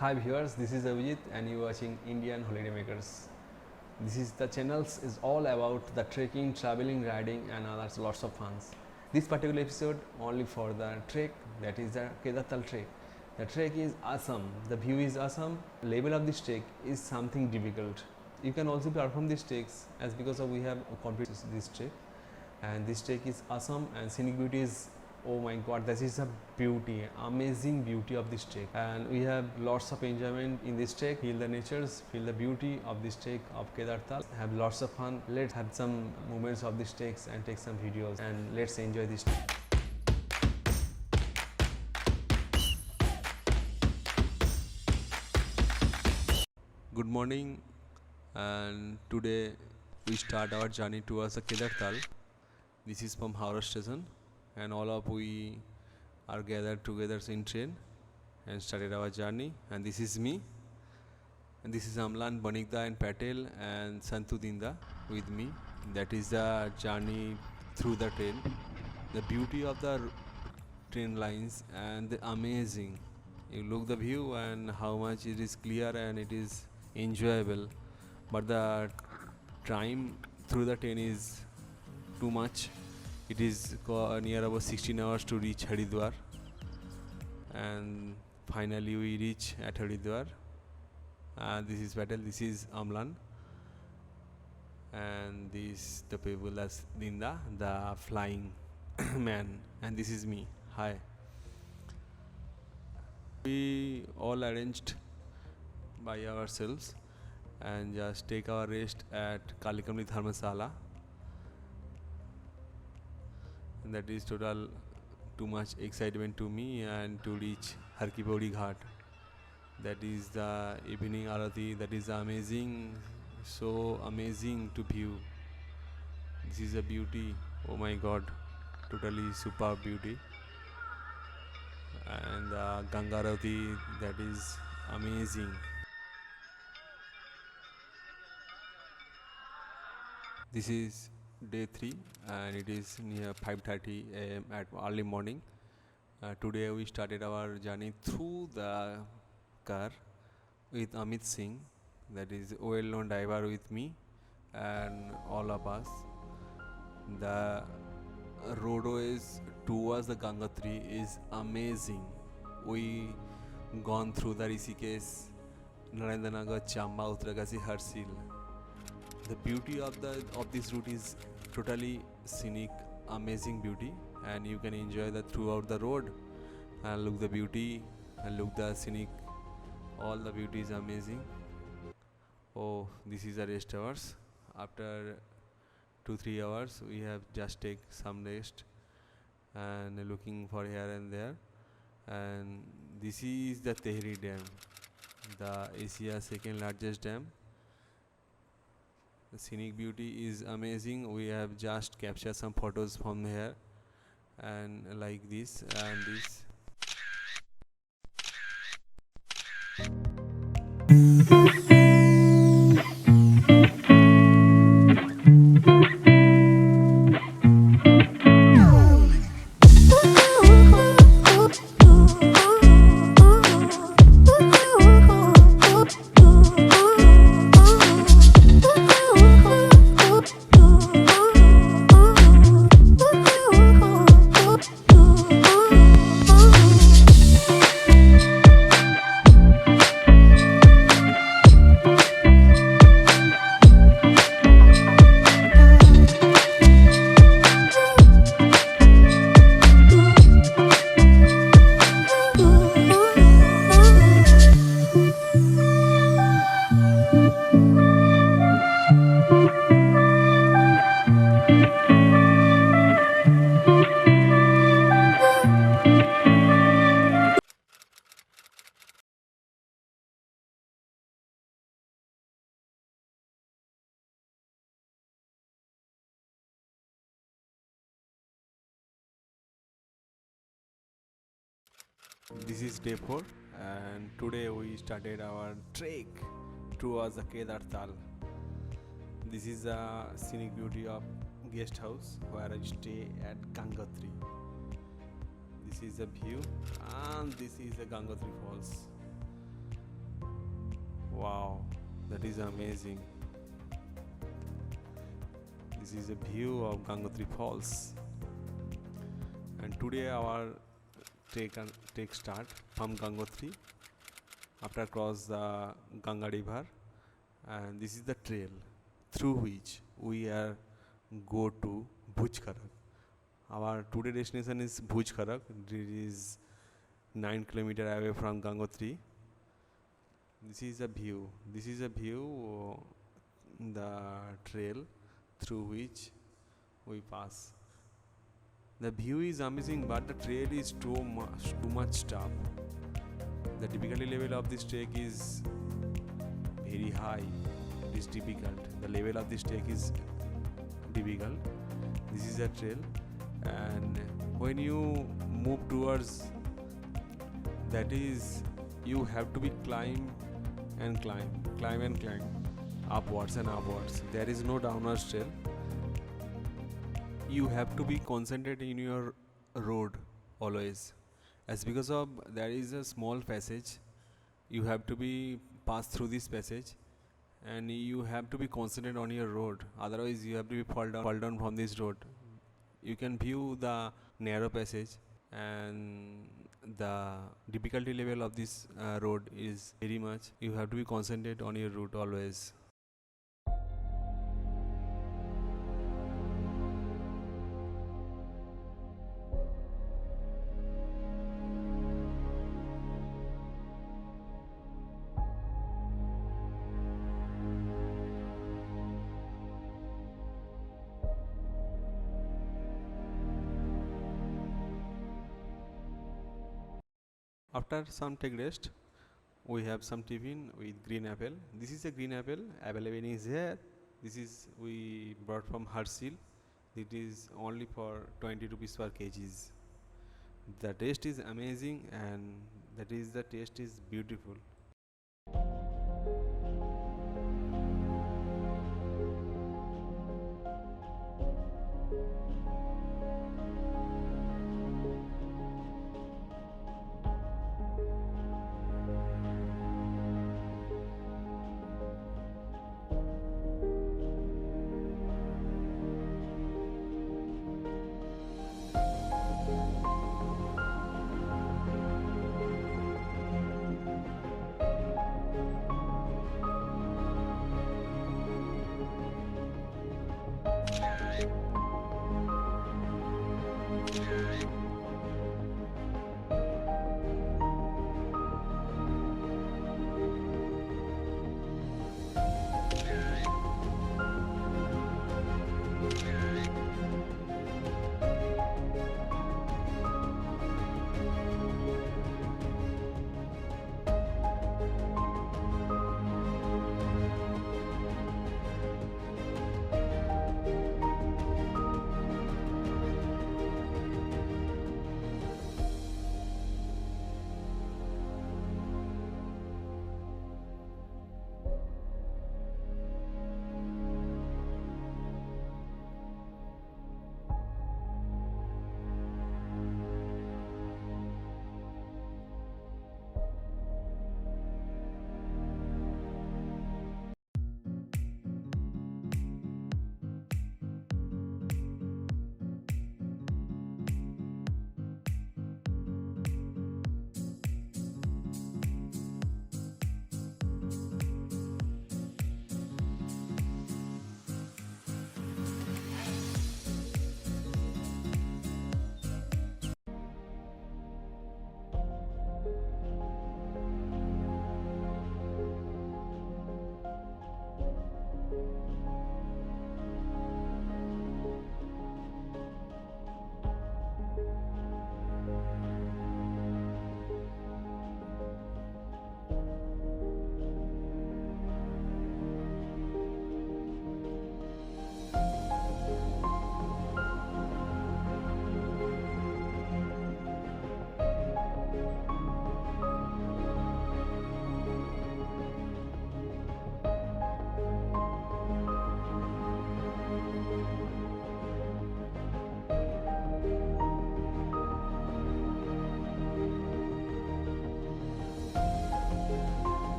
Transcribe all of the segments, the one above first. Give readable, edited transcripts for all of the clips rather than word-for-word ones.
Hi viewers, this is Abhijit and you are watching Indian Holiday Makers. This is the channels is all about the trekking, traveling, riding and others lots of funs. This particular episode only for the trek, that is the Kedartal trek. The trek is awesome, the view is awesome, level of this trek is something difficult. You can also perform these treks as because of we have completed this trek, and this trek is awesome and scenic beauty is, oh my god, this is a beauty, amazing beauty of this trek, and we have lots of enjoyment in this trek. Feel the natures, feel the beauty of this trek of Kedartal, have lots of fun. Let's have some moments of this treks and take some videos and let's enjoy this trek. Good morning, and today we start our journey towards the Kedartal. This is from Howrah station, and all of we are gathered together in train and started our journey. And this is me, and this is Amlan, Banikda and Patel and Santu Dinda with me. That is the journey through the train. The beauty of the train lines and the amazing. You look the view and how much it is clear and it is enjoyable. But the time through the train is too much. It is near about 16 hours to reach Haridwar, and finally we reach at Haridwar. This is Patel, this is Amlan, and this the people as Dinda, the flying man, and this is me. Hi. We all arranged by ourselves and just take our rest at Kalikamli Dharmasala. And that is total too much excitement to me, and to reach Har Ki Pauri Ghat. That is the evening arati, that is amazing, so amazing to view. This is a beauty, oh my god, totally superb beauty. And Ganga Arati, that is amazing. This is day 3 and it is near 5:30 am at early morning. Today we started our journey through the car with Amit Singh, that is a well-known driver with me and all of us. The roadways towards the Gangotri is amazing. We gone through the Rishikesh, Narendranagar, Chamba, Uttarkasi, Harsil. The beauty of this route is totally scenic, amazing beauty, and you can enjoy that throughout the road and look the beauty and look the scenic. All the beauty is amazing. Oh, this is the rest hours. After 2-3 hours, we have just take some rest and looking for here and there. And this is the Tehri Dam, the Asia's second largest dam. The scenic beauty is amazing. We have just captured some photos from here, and like this and this. This is day 4 and today we started our trek towards the Kedartal. This is a scenic beauty of guest house where I stay at Gangotri. This is the view and this is the Gangotri Falls. Wow, that is amazing. This is a view of Gangotri Falls. And today our take start from Gangotri after cross the Ganga river, and this is the trail through which we are go to Bhuj Kharak. Our today destination is Bhuj Kharak. It is 9 kilometer away from Gangotri. This is a view. This is a view the trail through which we pass. The view is amazing, but the trail is too much tough. The difficulty level of this trek is very high. It is difficult. The level of this trek is difficult. This is a trail, and when you move towards that is, you have to be climb and climb upwards and upwards. There is no downwards trail. You have to be concentrated in your road always, as because of there is a small passage. You have to be pass through this passage, and you have to be concentrated on your road, otherwise you have to be fall down from this road. You can view the narrow passage, and the difficulty level of this road is very much. You have to be concentrated on your route always. After some take rest, we have some tiffin with green apple. This is a green apple available is here. This is we brought from Harsil. It is only for 20 rupees per kgs. The taste is amazing, and the taste is beautiful.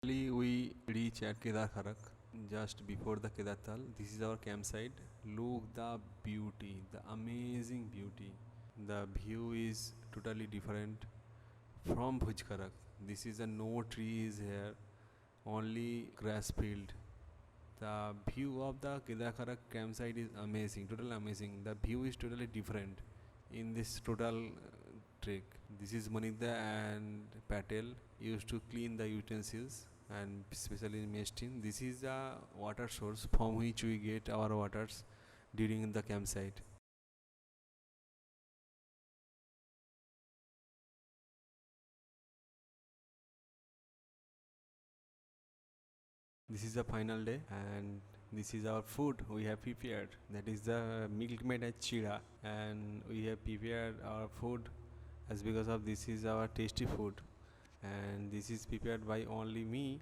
Finally, we reach at Kedar Kharak just before the Kedartal. This is our campsite. Look the beauty, the amazing beauty. The view is totally different from Bhuj Kharak. This is a no trees here, only grass field. The view of the Kedar Kharak campsite is amazing, totally amazing. The view is totally different in this total trek. This is Manida and Patel used to clean the utensils and especially in mess tin. This is a water source from which we get our waters during the campsite. This is the final day and this is our food we have prepared. That is the milkmaid at chira, and we have prepared our food as because of this is our tasty food, and this is prepared by only me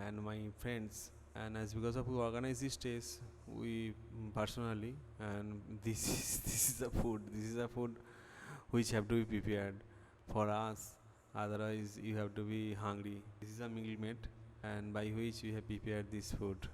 and my friends, and as because of who organize this taste we personally, and this is this is a food which have to be prepared for us, otherwise you have to be hungry. This is a meal made and by which we have prepared this food.